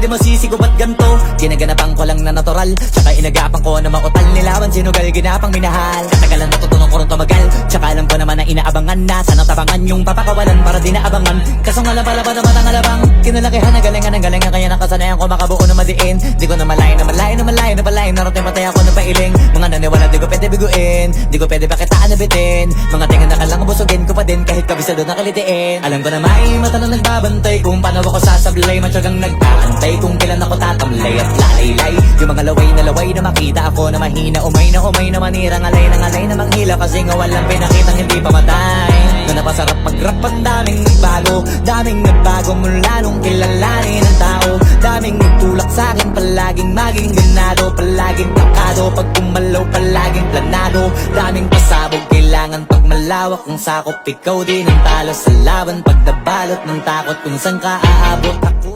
di masisi ko ba't ganto? Ginaganapan ko lang na natural, tsaka inagapan ko na mautal. Nilawan sinugal, ginapang minahal. Katagalan natutunan ko rin tumagal, tsaka alam ko naman na inaabangan na. Sana tabangan yung papakawalan para di naabangan. Kaso nga lang pala ba naman ang alabang kinalakihan na galingan ng galingan, kaya nakasanayan ko makabuo na madiin. Di ko na malayo na malayo na malayo na malayo. Narating patay ako ng pailing. Mga naniwala di ko pwede biguin, di ko pwede pakitaan na bitin. Mga tingan na kalang busugin ko pa din kahit kabisado na kalitiin. Alam ko na may mata na nagbabantay kung paano ako sasablay. Matyagang nagtaantay kung kailan ako tatamlay at lalaylay. Yung mga laway na makita ako na mahina, umay na manira. Ngalay na manghila kasi nga walang pinakitang hindi pamatay. Na napasarap mag-rap ang daming nagbago mula nung kilalanin ang tao. Daming nagtulak sa'kin, palaging maging ganado, palaging takado, pag kumalaw palaging planado. Daming pasabog, kailangan pag malawak ang sakop. Ikaw din ang talo sa laban, pag nabalot ng takot kung saan ka aabot ako.